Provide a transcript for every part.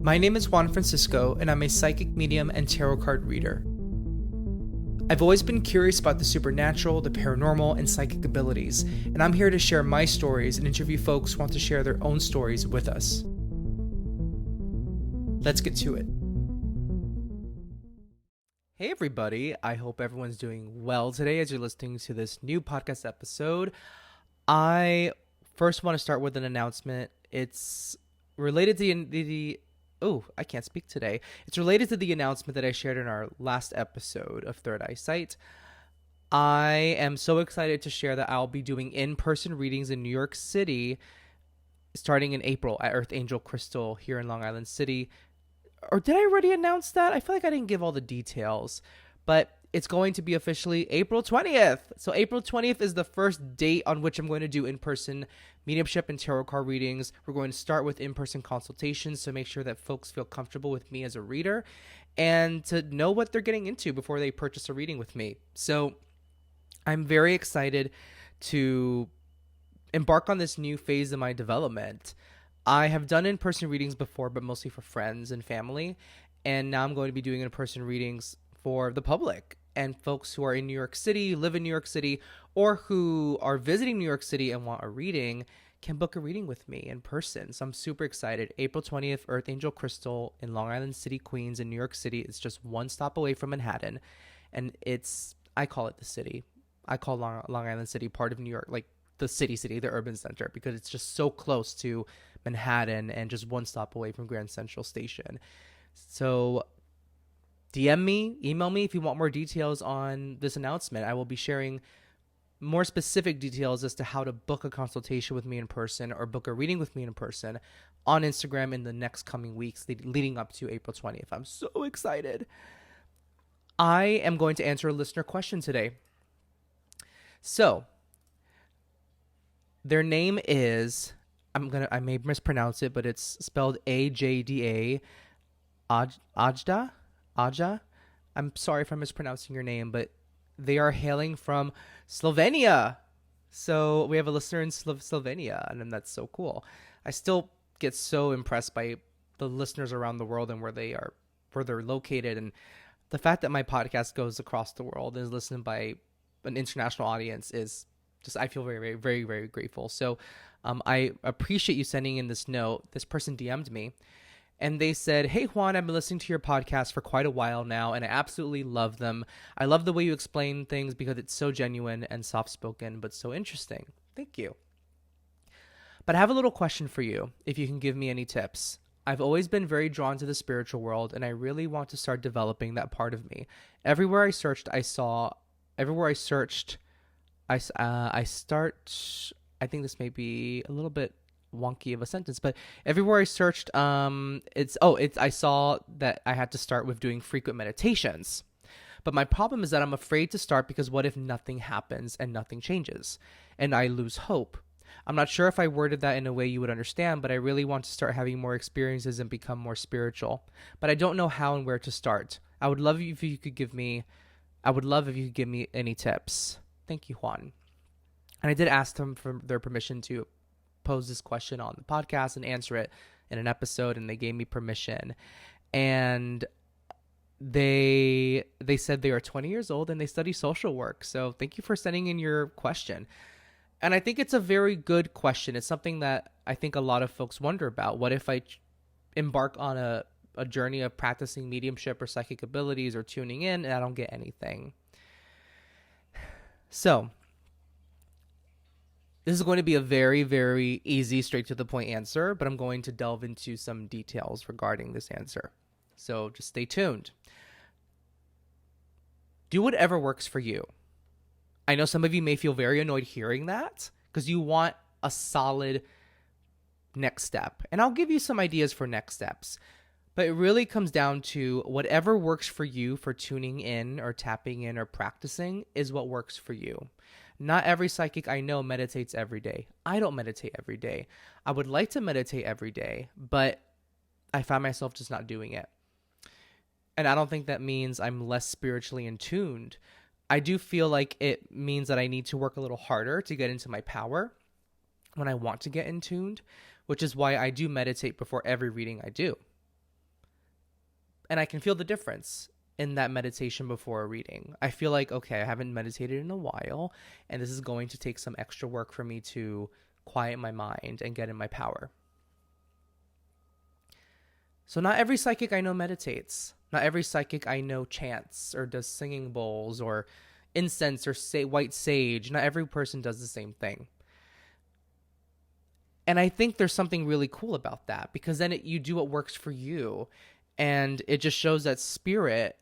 My name is Juan Francisco, and I'm a psychic medium and tarot card reader. I've always been curious about the supernatural, the paranormal, and psychic abilities, and I'm here to share my stories and interview folks who want to share their own stories with us. Let's get to it. Hey everybody, I hope everyone's doing well today as you're listening to this new podcast episode. I first want to start with an announcement. It's related to I can't speak today. It's related to the announcement that I shared in our last episode of Third Eye Sight. I am so excited to share that I'll be doing in-person readings in New York City starting in April at Earth Angel Crystal here in Long Island City. Or did I already announce that? I feel like I didn't give all the details, but it's going to be officially April 20th. So April 20th is the first date on which I'm going to do in-person mediumship and tarot card readings. We're going to start with in-person consultations to make sure that folks feel comfortable with me as a reader and to know what they're getting into before they purchase a reading with me. So I'm very excited to embark on this new phase of my development. I have done in-person readings before, but mostly for friends and family. And now I'm going to be doing in-person readings for the public and folks who are in New York City, live in New York City, or who are visiting New York City and want a reading can book a reading with me in person. So I'm super excited. April 20th, Earth Angel Crystal in Long Island City, Queens in New York City. It's just one stop away from Manhattan. And I call it the city. I call Long Island City part of New York, like the city, the urban center, because it's just so close to Manhattan and just one stop away from Grand Central Station. So DM me, email me if you want more details on this announcement. I will be sharing more specific details as to how to book a consultation with me in person or book a reading with me in person on Instagram in the next coming weeks leading up to April 20th. I'm so excited. I am going to answer a listener question today. So, their name is, I may mispronounce it, but it's spelled Ajda. Aja. I'm sorry if I'm mispronouncing your name, but they are hailing from Slovenia. So we have a listener in Slovenia, and that's so cool. I still get so impressed by the listeners around the world and where they're located, and the fact that my podcast goes across the world and is listened by an international audience is just, I feel very, very, very, very grateful. So I appreciate you sending in this note. This person DM'd me. And they said, "Hey, Juan, I've been listening to your podcast for quite a while now, and I absolutely love them. I love the way you explain things because it's so genuine and soft-spoken, but so interesting. Thank you. But I have a little question for you, if you can give me any tips. I've always been very drawn to the spiritual world, and I really want to start developing that part of me. Everywhere I searched, I think this may be a little bit wonky of a sentence, but everywhere I searched, I saw that I had to start with doing frequent meditations. But my problem is that I'm afraid to start because what if nothing happens and nothing changes and I lose hope? I'm not sure if I worded that in a way you would understand, but I really want to start having more experiences and become more spiritual. But I don't know how and where to start. I would love if you could give me any tips. Thank you, Juan." And I did ask them for their permission to pose this question on the podcast and answer it in an episode, and they gave me permission. And they said they are 20 years old and they study social work. So thank you for sending in your question. And I think it's a very good question. It's something that I think a lot of folks wonder about. What if I embark on a journey of practicing mediumship or psychic abilities or tuning in and I don't get anything? So this is going to be a very, very easy, straight to the point answer, but I'm going to delve into some details regarding this answer. So just stay tuned. Do whatever works for you. I know some of you may feel very annoyed hearing that because you want a solid next step. And I'll give you some ideas for next steps. But it really comes down to whatever works for you for tuning in or tapping in or practicing is what works for you. Not every psychic I know meditates every day. I don't meditate every day. I would like to meditate every day, but I find myself just not doing it. And I don't think that means I'm less spiritually in tuned. I do feel like it means that I need to work a little harder to get into my power when I want to get in tuned, which is why I do meditate before every reading I do. And I can feel the difference in that meditation before a reading. I feel like, okay, I haven't meditated in a while, and this is going to take some extra work for me to quiet my mind and get in my power. So not every psychic I know meditates. Not every psychic I know chants or does singing bowls or incense or white sage. Not every person does the same thing. And I think there's something really cool about that, because then you do what works for you. And it just shows that spirit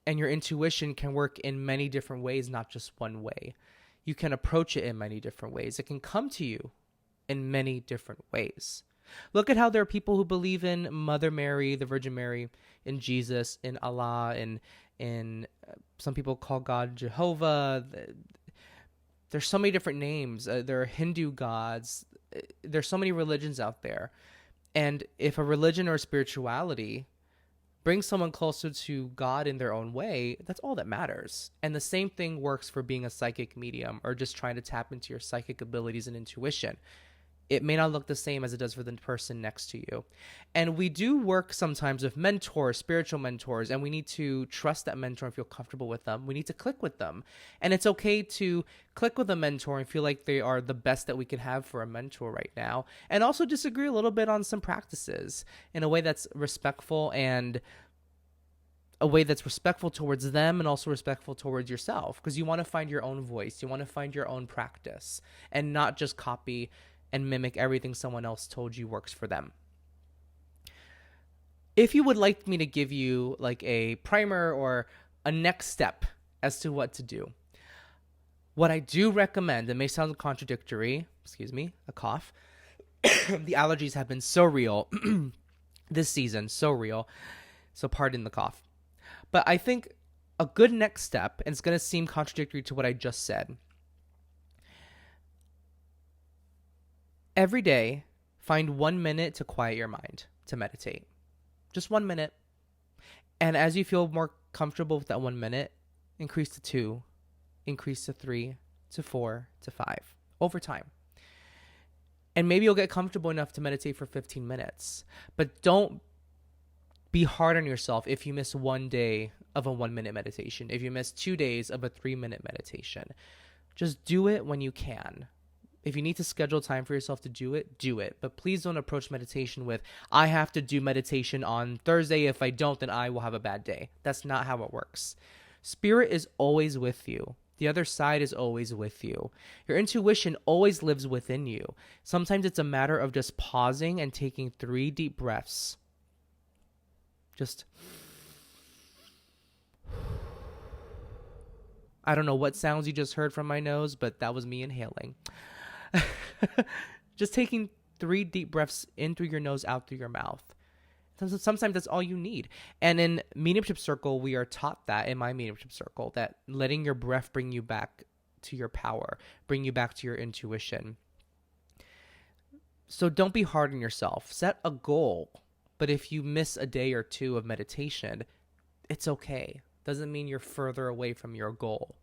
and your intuition can work in many different ways, not just one way. You can approach it in many different ways. It can come to you in many different ways. Look at how there are people who believe in Mother Mary, the Virgin Mary, in Jesus, in Allah, in some people call God Jehovah. There's so many different names. There are Hindu gods. There's so many religions out there. And if a religion or spirituality brings someone closer to God in their own way, that's all that matters. And the same thing works for being a psychic medium or just trying to tap into your psychic abilities and intuition. It may not look the same as it does for the person next to you. And we do work sometimes with mentors, spiritual mentors, and we need to trust that mentor and feel comfortable with them. We need to click with them. And it's okay to click with a mentor and feel like they are the best that we can have for a mentor right now. And also disagree a little bit on some practices in a way that's respectful, and a way that's respectful towards them and also respectful towards yourself, because you want to find your own voice. You want to find your own practice and not just copy and mimic everything someone else told you works for them. If you would like me to give you like a primer or a next step as to what to do, what I do recommend, it may sound contradictory, excuse me, a cough. The allergies have been so real this season, so real. So pardon the cough. But I think a good next step, and it's going to seem contradictory to what I just said, every day, find 1 minute to quiet your mind, to meditate. Just 1 minute. And as you feel more comfortable with that 1 minute, increase to 2, increase to 3, to 4, to 5, over time. And maybe you'll get comfortable enough to meditate for 15 minutes. But don't be hard on yourself if you miss 1 day of a 1 minute meditation, if you miss 2 days of a 3-minute meditation. Just do it when you can. If you need to schedule time for yourself to do it, do it. But please don't approach meditation with, I have to do meditation on Thursday. If I don't, then I will have a bad day. That's not how it works. Spirit is always with you. The other side is always with you. Your intuition always lives within you. Sometimes it's a matter of just pausing and taking 3 deep breaths. Just, I don't know what sounds you just heard from my nose, but that was me inhaling. Just taking 3 deep breaths in through your nose, out through your mouth. Sometimes that's all you need. And in mediumship circle, we are taught that, in my mediumship circle, that letting your breath bring you back to your power, bring you back to your intuition. So don't be hard on yourself. Set a goal. But if you miss a day or 2 of meditation, it's okay. Doesn't mean you're further away from your goal.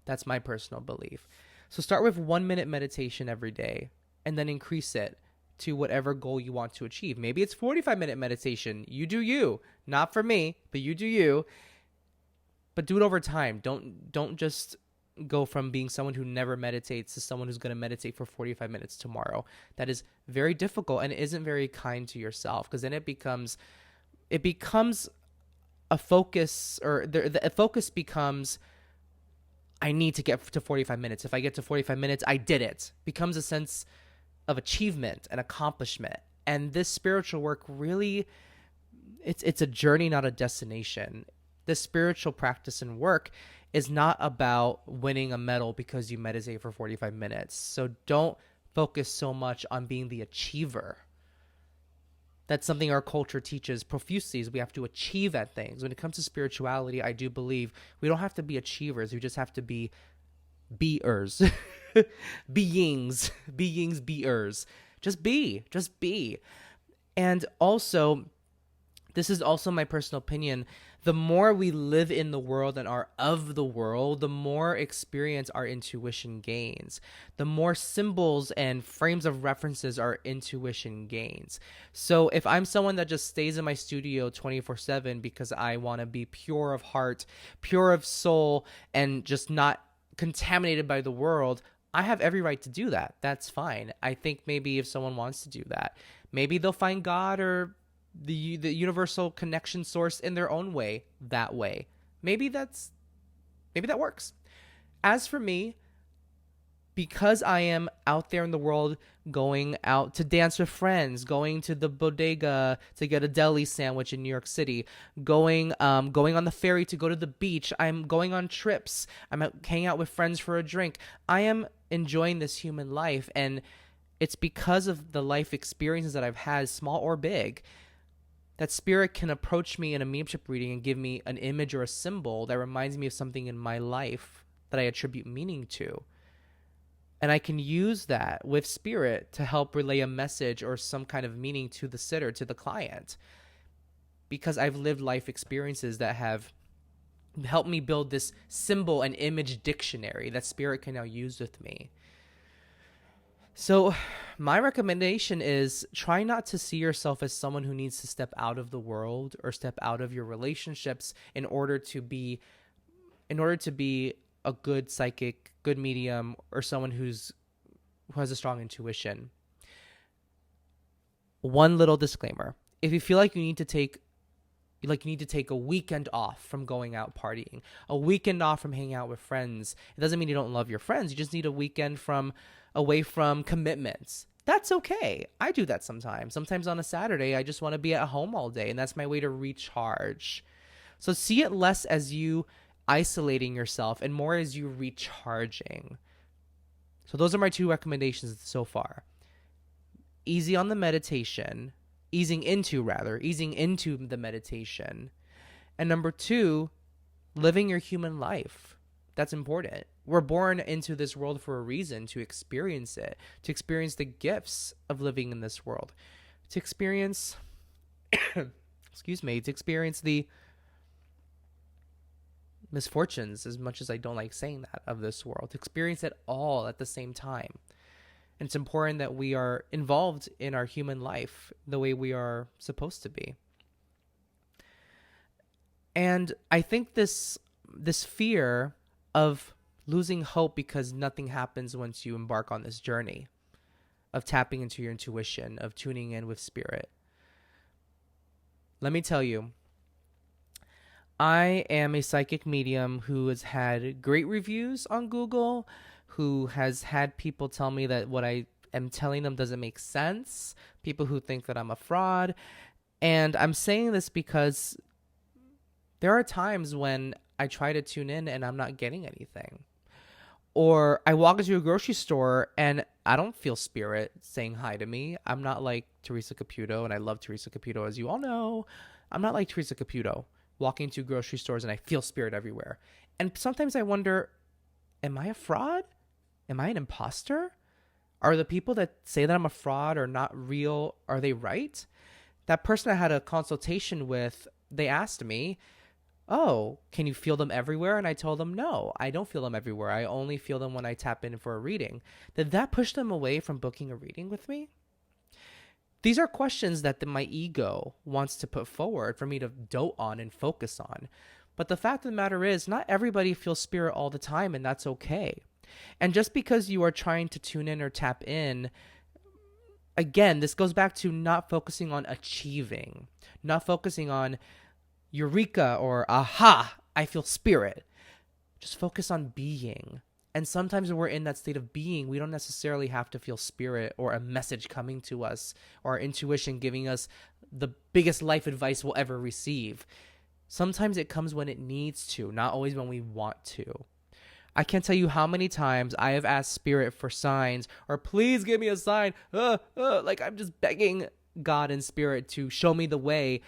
That's my personal belief. So start with 1 minute meditation every day, and then increase it to whatever goal you want to achieve. Maybe it's 45-minute meditation. You do you. Not for me, but you do you. But do it over time. Don't just go from being someone who never meditates to someone who's going to meditate for 45 minutes tomorrow. That is very difficult, and it isn't very kind to yourself, because then it becomes a focus, or the focus becomes, I need to get to 45 minutes. If I get to 45 minutes, I did it. Becomes a sense of achievement and accomplishment. And this spiritual work really, it's a journey, not a destination. This spiritual practice and work is not about winning a medal because you meditate for 45 minutes. So don't focus so much on being the achiever. That's something our culture teaches profusely, is we have to achieve at things. When it comes to spirituality, I do believe we don't have to be achievers. We just have to be beers. beings, beers. Just be. And also, this is also my personal opinion, The more we live in the world and are of the world, the more experience our intuition gains. The more symbols and frames of references our intuition gains. So if I'm someone that just stays in my studio 24/7 because I want to be pure of heart, pure of soul, and just not contaminated by the world, I have every right to do that. That's fine. I think maybe if someone wants to do that, maybe they'll find God or the universal connection source in their own way, that way. Maybe that works. As for me, because I am out there in the world, going out to dance with friends, going to the bodega to get a deli sandwich in New York City, going on the ferry to go to the beach, I'm going on trips, I'm out, hanging out with friends for a drink. I am enjoying this human life, and it's because of the life experiences that I've had, small or big, that spirit can approach me in a mediumship reading and give me an image or a symbol that reminds me of something in my life that I attribute meaning to. And I can use that with spirit to help relay a message or some kind of meaning to the sitter, to the client, because I've lived life experiences that have helped me build this symbol and image dictionary that spirit can now use with me. So my recommendation is try not to see yourself as someone who needs to step out of the world or step out of your relationships in order to be a good psychic, good medium, or someone who has a strong intuition. One little disclaimer: if you feel like you need to take a weekend off from going out partying, a weekend off from hanging out with friends, it doesn't mean you don't love your friends. You just need a weekend away from commitments. That's okay. I do that sometimes. Sometimes on a Saturday, I just want to be at home all day, and that's my way to recharge. So see it less as you isolating yourself and more as you recharging. So those are my two recommendations so far. Easing into the meditation. And number 2, living your human life. That's important. We're born into this world for a reason, to experience it, to experience the gifts of living in this world, to experience, to experience the misfortunes, as much as I don't like saying that, of this world, to experience it all at the same time. And it's important that we are involved in our human life the way we are supposed to be. And I think this fear of losing hope because nothing happens once you embark on this journey of tapping into your intuition, of tuning in with spirit. Let me tell you, I am a psychic medium who has had great reviews on Google, who has had people tell me that what I am telling them doesn't make sense, people who think that I'm a fraud. And I'm saying this because there are times when I try to tune in and I'm not getting anything. Or I walk into a grocery store and I don't feel spirit saying hi to me. I'm not like Teresa Caputo, and I love Teresa Caputo, as you all know. I'm not like Teresa Caputo, walking into grocery stores and I feel spirit everywhere. And sometimes I wonder, am I a fraud? Am I an imposter? Are the people that say that I'm a fraud or not real, are they right? That person I had a consultation with, they asked me, oh, can you feel them everywhere? And I told them, no, I don't feel them everywhere. I only feel them when I tap in for a reading. Did that push them away from booking a reading with me? These are questions that my ego wants to put forward for me to dote on and focus on. But the fact of the matter is, not everybody feels spirit all the time, and that's okay. And just because you are trying to tune in or tap in, again, this goes back to not focusing on achieving, not focusing on eureka or aha, I feel spirit. Just focus on being. And sometimes when we're in that state of being, we don't necessarily have to feel spirit or a message coming to us or our intuition giving us the biggest life advice we'll ever receive. Sometimes it comes when it needs to, not always when we want to. I can't tell you how many times I have asked spirit for signs, or please give me a sign. Like I'm just begging God and spirit to show me the way.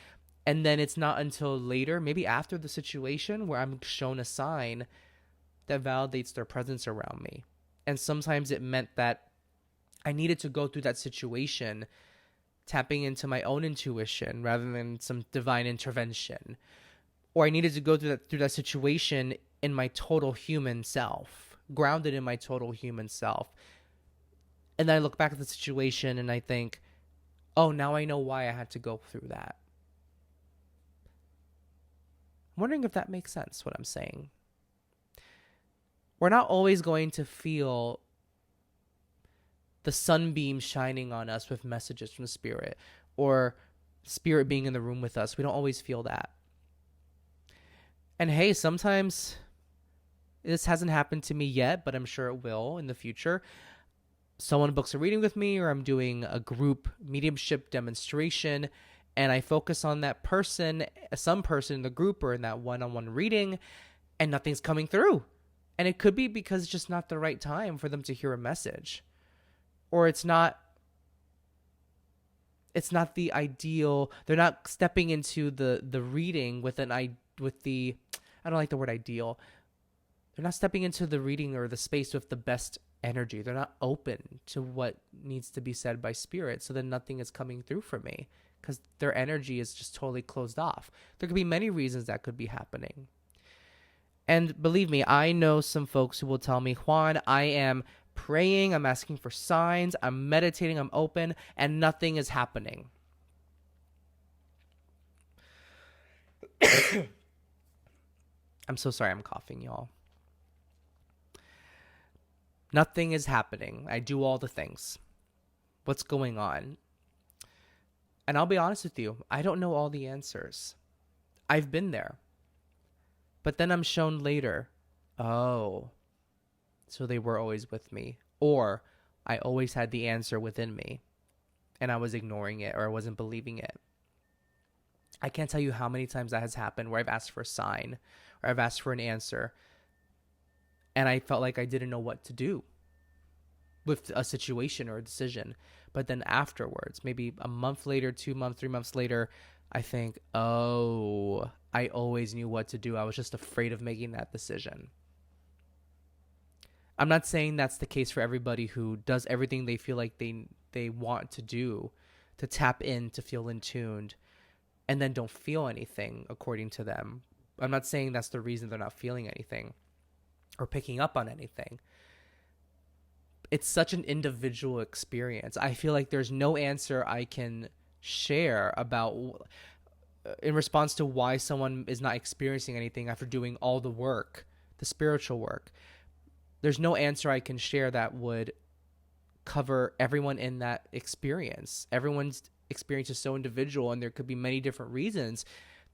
And then it's not until later, maybe after the situation, where I'm shown a sign that validates their presence around me. And sometimes it meant that I needed to go through that situation tapping into my own intuition rather than some divine intervention. or I needed to go through that situation in my total human self, grounded in my total human self. And then I look back at the situation and I think, oh, now I know why I had to go through that. I'm wondering if that makes sense, what I'm saying. We're not always going to feel the sunbeam shining on us with messages from Spirit, or Spirit being in the room with us. We don't always feel that. And hey, sometimes this hasn't happened to me yet, but I'm sure it will in the future. Someone books a reading with me, or I'm doing a group mediumship demonstration, and I focus on that person, some person in the group or in that one-on-one reading, and nothing's coming through. And it could be because it's just not the right time for them to hear a message. Or it's not the ideal. They're not stepping into the reading with I don't like the word ideal. They're not stepping into the reading or the space with the best energy. They're not open to what needs to be said by Spirit. So then nothing is coming through for me because their energy is just totally closed off. There could be many reasons that could be happening. And believe me, I know some folks who will tell me, Juan, I am praying, I'm asking for signs, I'm meditating, I'm open, and nothing is happening. I'm so sorry, I'm coughing, y'all. Nothing is happening. I do all the things. What's going on? And I'll be honest with you, I don't know all the answers. I've been there. But then I'm shown later, oh, so they were always with me. Or I always had the answer within me and I was ignoring it, or I wasn't believing it. I can't tell you how many times that has happened where I've asked for a sign or I've asked for an answer and I felt like I didn't know what to do with a situation or a decision. But then afterwards, maybe a month later, 2 months, 3 months later, I think, oh, I always knew what to do. I was just afraid of making that decision. I'm not saying that's the case for everybody who does everything they feel like they want to do, to tap in, to feel in tuned, and then don't feel anything according to them. I'm not saying that's the reason they're not feeling anything or picking up on anything. It's such an individual experience. I feel like there's no answer I can share about in response to why someone is not experiencing anything after doing all the work, the spiritual work. There's no answer I can share that would cover everyone in that experience. Everyone's experience is so individual, and there could be many different reasons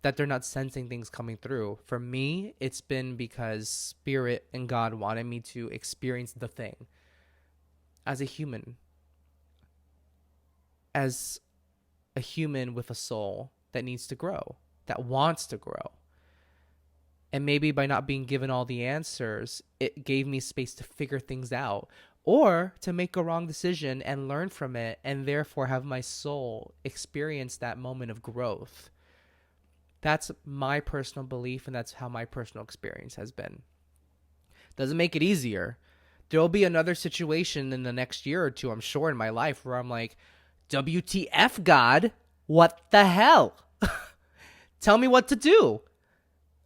that they're not sensing things coming through. For me, it's been because Spirit and God wanted me to experience the thing as a human. As a human with a soul that needs to grow, that wants to grow. And maybe by not being given all the answers, it gave me space to figure things out, or to make a wrong decision and learn from it, and therefore have my soul experience that moment of growth. That's my personal belief, and that's how my personal experience has been. Doesn't make it easier. There'll be another situation in the next year or two, I'm sure, in my life where I'm like, WTF, God, what the hell? Tell me what to do.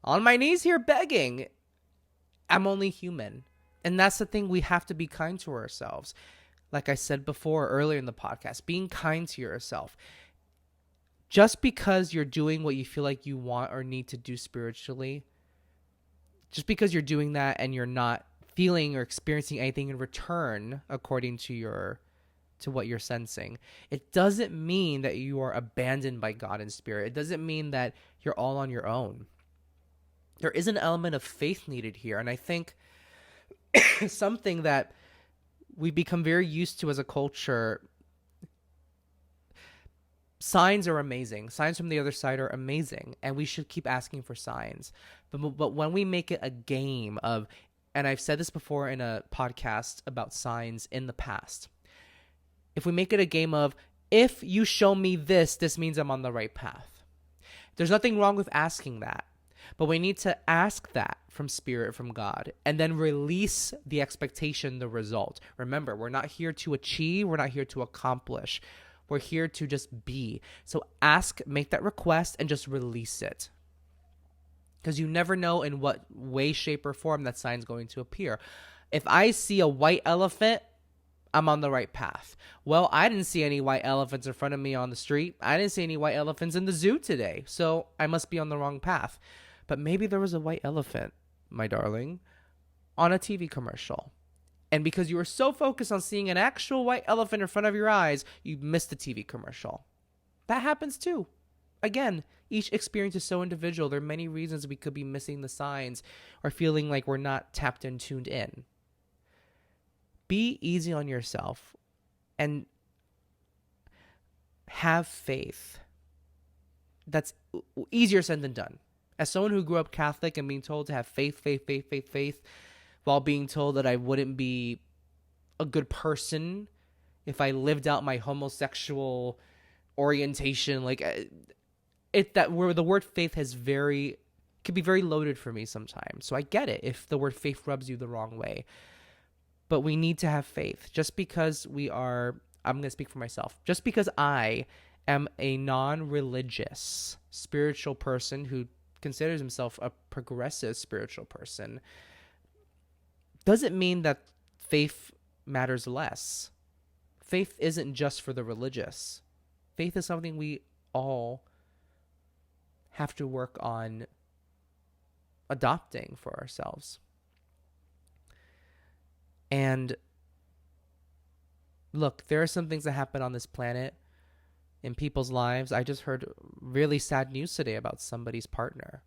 On my knees here begging. I'm only human. And that's the thing, we have to be kind to ourselves. Like I said before earlier in the podcast, being kind to yourself. Just because you're doing what you feel like you want or need to do spiritually, just because you're doing that and you're not feeling or experiencing anything in return according to what you're sensing, it doesn't mean that you are abandoned by God and Spirit. It doesn't mean that you're all on your own. There is an element of faith needed here, and I think something that we become very used to as a culture. Signs are amazing. Signs from the other side are amazing, and we should keep asking for signs. But when we make it a game of, and I've said this before in a podcast about signs in the past, if we make it a game of, if you show me this, this means I'm on the right path. There's nothing wrong with asking that, but we need to ask that from Spirit, from God, and then release the expectation, the result. Remember, we're not here to achieve. We're not here to accomplish. We're here to just be. So ask, make that request, and just release it. because you never know in what way, shape, or form that sign's going to appear. If I see a white elephant, I'm on the right path. Well, I didn't see any white elephants in front of me on the street. I didn't see any white elephants in the zoo today. So I must be on the wrong path. But maybe there was a white elephant, my darling, on a TV commercial. And because you were so focused on seeing an actual white elephant in front of your eyes, you missed the TV commercial. That happens too. Again, each experience is so individual. There are many reasons we could be missing the signs or feeling like we're not tapped and tuned in. Be easy on yourself and have faith. That's easier said than done. As someone who grew up Catholic and being told to have faith, while being told that I wouldn't be a good person if I lived out my homosexual orientation, like where the word faith could be very loaded for me sometimes. So I get it if the word faith rubs you the wrong way. But we need to have faith. Just because I'm going to speak for myself. Just because I am a non-religious spiritual person who considers himself a progressive spiritual person doesn't mean that faith matters less. Faith isn't just for the religious. Faith is something we all have to work on adopting for ourselves. And look, there are some things that happen on this planet in people's lives. I just heard really sad news today about somebody's partner.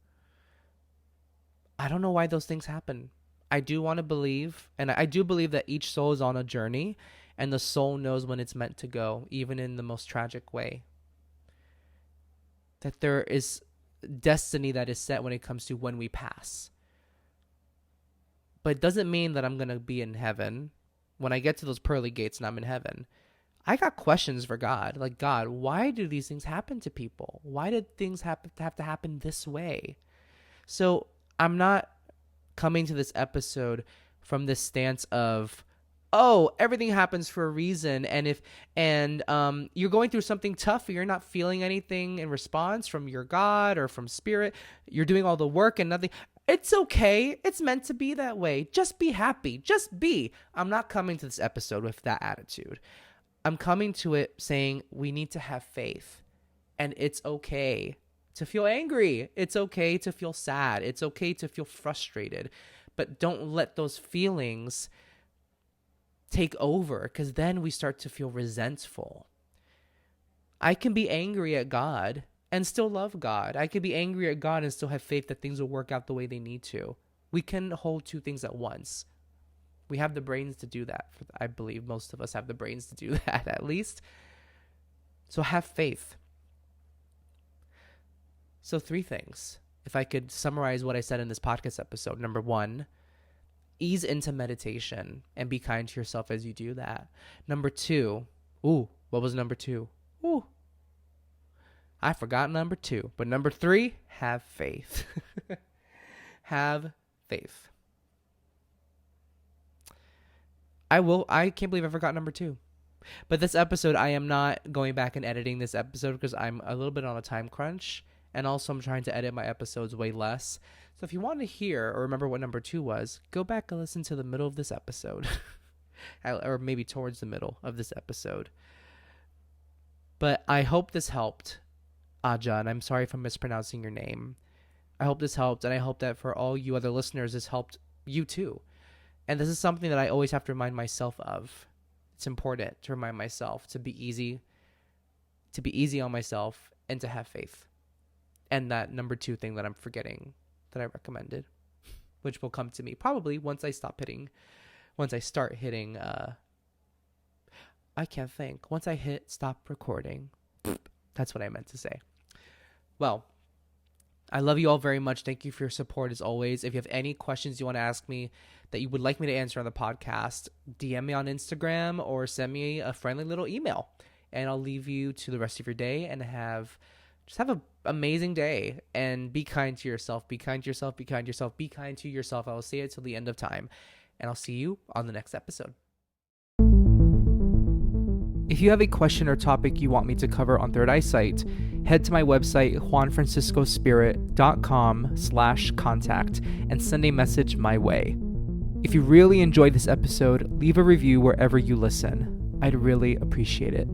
I don't know why those things happen. I do want to believe, and I do believe that each soul is on a journey, and the soul knows when it's meant to go, even in the most tragic way. That there is destiny that is set when it comes to when we pass. But it doesn't mean that I'm going to be in heaven when I get to those pearly gates and I'm in heaven. I got questions for God. Like, God, why do these things happen to people? Why did things have to happen this way? So I'm not coming to this episode from this stance of, oh, everything happens for a reason. And you're going through something tough, or you're not feeling anything in response from your God or from spirit. You're doing all the work and nothing. It's okay. It's meant to be that way. Just be happy. Just be. I'm not coming to this episode with that attitude. I'm coming to it saying we need to have faith. And it's okay to feel angry. It's okay to feel sad. It's okay to feel frustrated. But don't let those feelings take over, because then we start to feel resentful. I can be angry at God and still love God. I could be angry at God and still have faith that things will work out the way they need to. We can hold two things at once. We have the brains to do that. I believe most of us have the brains to do that, at least. So have faith. So 3 things. If I could summarize what I said in this podcast episode. Number 1, ease into meditation and be kind to yourself as you do that. Number 2, what was number 2? I forgot number 2. But number 3, have faith. Have faith. I can't believe I forgot number 2. But this episode, I am not going back and editing this episode because I'm a little bit on a time crunch. And also I'm trying to edit my episodes way less. So if you want to hear or remember what number 2 was, go back and listen to the middle of this episode. Or maybe towards the middle of this episode. But I hope this helped. Aja, and I'm sorry if I'm mispronouncing your name. I hope this helped, and I hope that for all you other listeners, this helped you too. And this is something that I always have to remind myself of. It's important to remind myself to be easy on myself, and to have faith. And that number 2 thing that I'm forgetting that I recommended, which will come to me probably once I start hitting, I can't think. Once I hit stop recording. That's what I meant to say. Well, I love you all very much. Thank you for your support as always. If you have any questions you want to ask me that you would like me to answer on the podcast, DM me on Instagram or send me a friendly little email. And I'll leave you to the rest of your day and just have an amazing day. And be kind to yourself. Be kind to yourself. Be kind to yourself. Be kind to yourself. I will say it till the end of time. And I'll see you on the next episode. If you have a question or topic you want me to cover on Third Eyesight, head to my website, juanfranciscospirit.com/contact, and send a message my way. If you really enjoyed this episode, leave a review wherever you listen. I'd really appreciate it.